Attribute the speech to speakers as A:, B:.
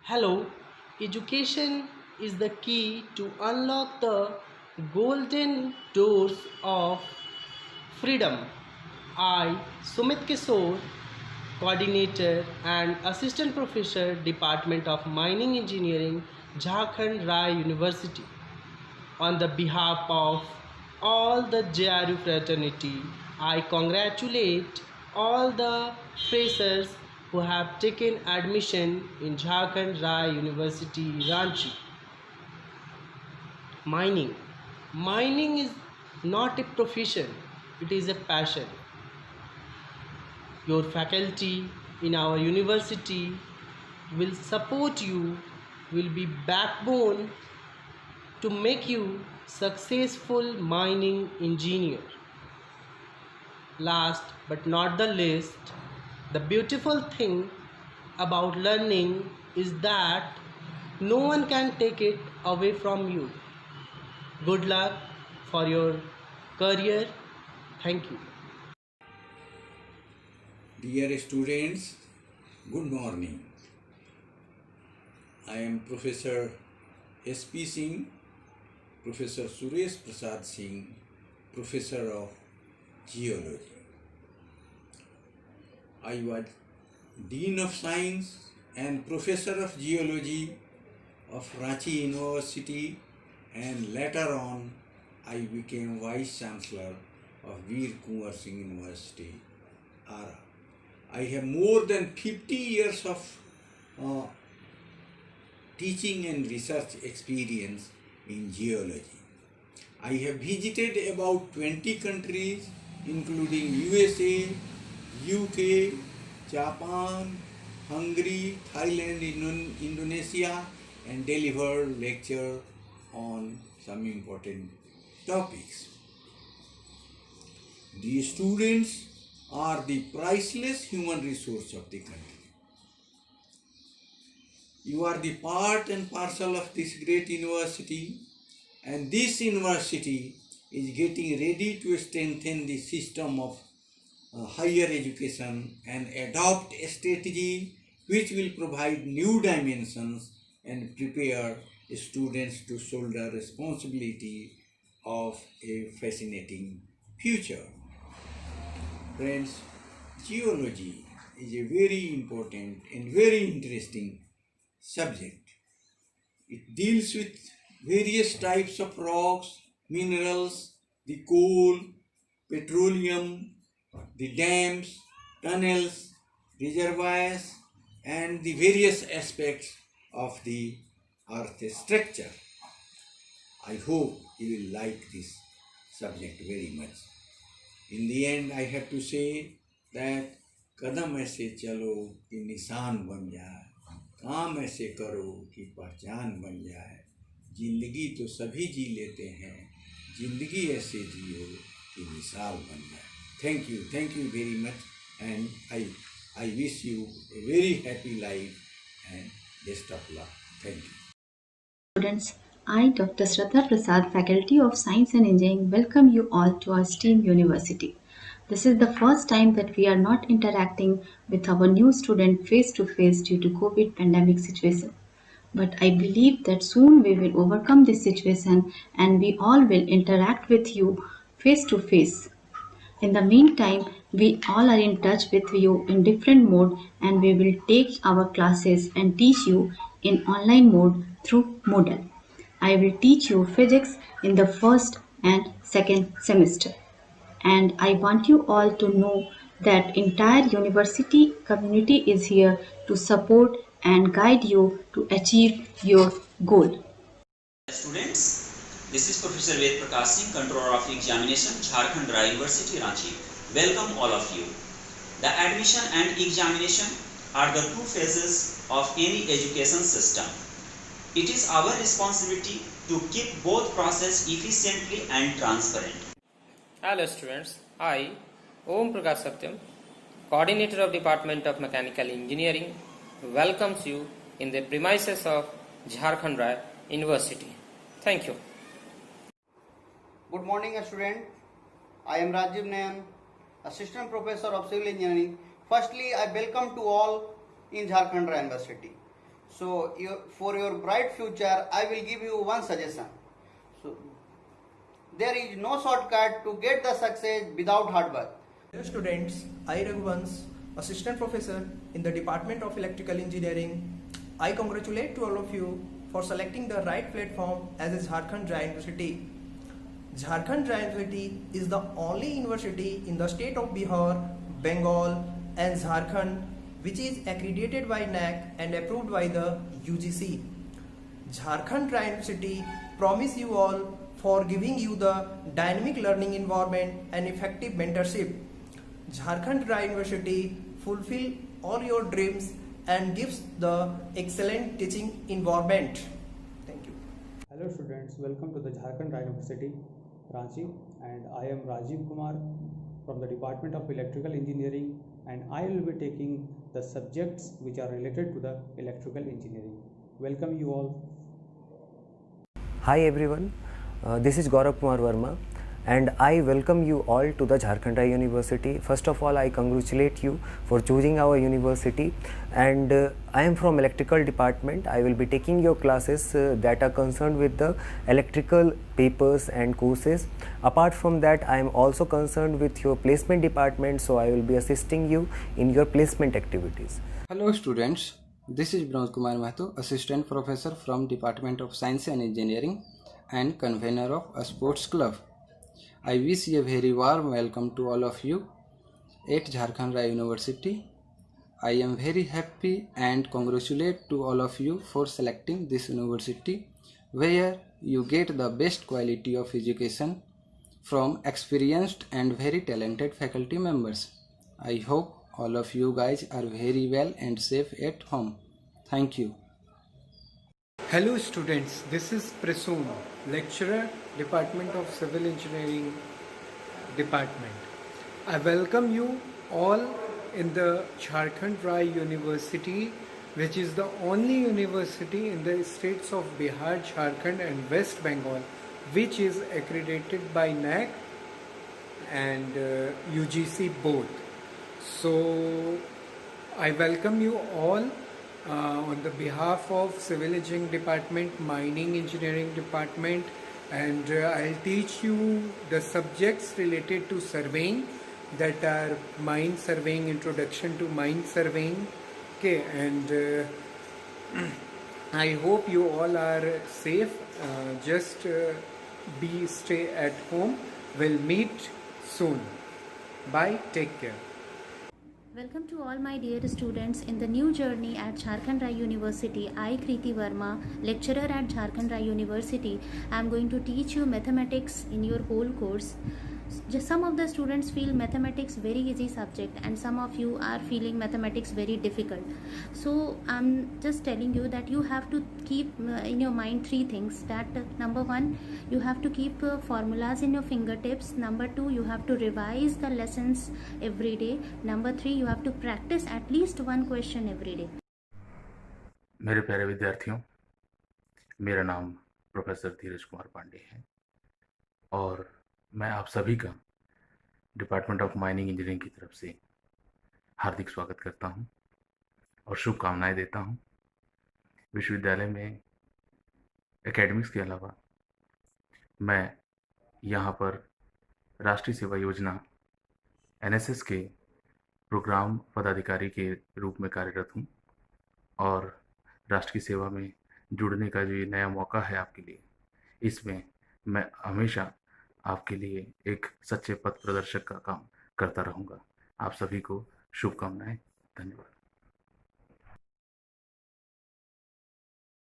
A: Hello, education is the key to unlock the golden doors of freedom. I, Sumit Kishore, Coordinator and Assistant Professor, Department of Mining Engineering, Jharkhand Rai University, on the behalf of all the JRU fraternity, I congratulate all the freshers who have taken admission in Jharkhand Rai University, Ranchi. Mining. Mining is not a profession, it is a passion. Your faculty in our university will support you, will be backbone to make you successful mining engineer. Last but not the least, the beautiful thing about learning is that no one can take it away from you. Good luck for your career. Thank you.
B: Dear students, good morning. I am Professor S.P. Singh, Professor Suresh Prasad Singh, Professor of Geology. I was Dean of Science and Professor of Geology of Ranchi University, and later on I became Vice Chancellor of Veer Kunwar Singh University, Ara. I have more than 50 years of teaching and research experience in geology. I have visited about 20 countries including USA, UK, Japan, Hungary, Thailand, Indonesia, and delivered lectures on some important topics. The students are the priceless human resource of the country. You are the part and parcel of this great university, and this university is getting ready to strengthen the system of higher education and adopt a strategy which will provide new dimensions and prepare students to shoulder responsibility of a fascinating future. Friends, geology is a very important and very interesting subject. It deals with various types of rocks, minerals, the coal, petroleum, the dams, tunnels, reservoirs, and the various aspects of the earth structure. I hope you will like this subject very much. In the end, I have to say that कदम ऐसे चलो कि निशान बन जाए, काम ऐसे करो कि पहचान बन जाए, जिंदगी तो सभी जी लेते हैं, जिंदगी ऐसे जियो कि मिसाल बन जाए. Thank you very much, and I wish you a very happy life and best of luck. Thank you.
C: Students, I, Dr. Shraddha Prasad, Faculty of Science and Engineering, welcome you all to our STEAM University. This is the first time that we are not interacting with our new student face to face due to COVID pandemic situation. But I believe that soon we will overcome this situation and we all will interact with you face to face. In the meantime, we all are in touch with you in different mode and we will take our classes and teach you in online mode through Moodle. I will teach you physics in the first and second semester. And I want you all to know that entire university community is here to support and guide you to achieve your goal.
D: Students, this is Professor Ved Prakash Singh, Controller of Examination, Jharkhand Rai University, Ranchi. Welcome all of you. The admission and examination are the two phases of any education system. It is our responsibility to keep both process efficiently and transparent.
E: Hello students, I, Om Prakash Satyam, Coordinator of Department of Mechanical Engineering, welcomes you in the premises of Jharkhand Rai University. Thank you.
F: Good morning, student. I am Rajiv Nayan, Assistant Professor of Civil Engineering. Firstly, I welcome to all in Jharkhand Rai University. So for your bright future, I will give you one suggestion. So there is no shortcut to get the success without hard work.
G: Dear students, I Raghuvans, Assistant Professor in the Department of Electrical Engineering. I congratulate to all of you for selecting the right platform as a Jharkhand Dry University. Jharkhand Dry University is the only university in the state of Bihar, Bengal and Jharkhand which is accredited by NAC and approved by the UGC. Jharkhand Dry University promise you all for giving you the dynamic learning environment and effective mentorship. Jharkhand Dry University fulfill all your dreams and gives the excellent teaching environment. Thank you.
H: Hello students, welcome to the Jharkhand Dry University, Ranchi, and I am Rajiv Kumar from the Department of Electrical Engineering, and I will be taking the subjects which are related to the electrical engineering. Welcome you all.
I: Hi everyone, this is Gaurav Kumar Verma and I welcome you all to the Jharkhand Dry University. First of all, I congratulate you for choosing our university, and I am from electrical department. I will be taking your classes that are concerned with the electrical papers and courses. Apart from that, I am also concerned with your placement department, so I will be assisting you in your placement activities.
J: Hello students, this is Brahms Kumar Mahto, Assistant Professor from Department of Science and Engineering and convener of a sports club. I wish a very warm welcome to all of you at Jharkhand Dry University. I am very happy and congratulate to all of you for selecting this university where you get the best quality of education from experienced and very talented faculty members. I hope all of you guys are very well and safe at home. Thank you.
K: Hello students, this is Prasoon, lecturer, Department of Civil Engineering Department. I welcome you all in the Jharkhand Dry University, which is the only university in the states of Bihar, Jharkhand and West Bengal which is accredited by NAC and UGC both. So I welcome you all on the behalf of Civil Engineering Department, Mining Engineering Department, and I'll teach you the subjects related to surveying, that are mine surveying, introduction to mine surveying. Okay, and I hope you all are safe. Just stay at home. We'll meet soon. Bye. Take care.
L: Welcome to all my dear students in the new journey at Jharkhand Dry University. I, Kriti Verma, lecturer at Jharkhand Dry University, I am going to teach you mathematics in your whole course. Just some of the students feel mathematics very easy subject and some of you are feeling mathematics very difficult. So I'm just telling you that you have to keep in your mind three things. That number one, you have to keep formulas in your fingertips. Number two, you have to revise the lessons every day. Number three, you have to practice at least one question every day.
M: मेरे प्यारे विद्यार्थियों, मेरा नाम professor धीरज कुमार पांडे है और मैं आप सभी का डिपार्टमेंट ऑफ माइनिंग इंजीनियरिंग की तरफ से हार्दिक स्वागत करता हूं और शुभकामनाएं देता हूं। विश्वविद्यालय में एकेडमिक्स के अलावा मैं यहां पर राष्ट्रीय सेवा योजना NSS के प्रोग्राम पदाधिकारी के रूप में कार्यरत हूं और राष्ट्रीय सेवा में जुड़ने का जो ये नया मौका है आपके लिए, इसमें मैं हमेशा आपके लिए एक सच्चे पथ प्रदर्शक का काम करता रहूँगा। आप सभी को शुभकामनाएं। धन्यवाद।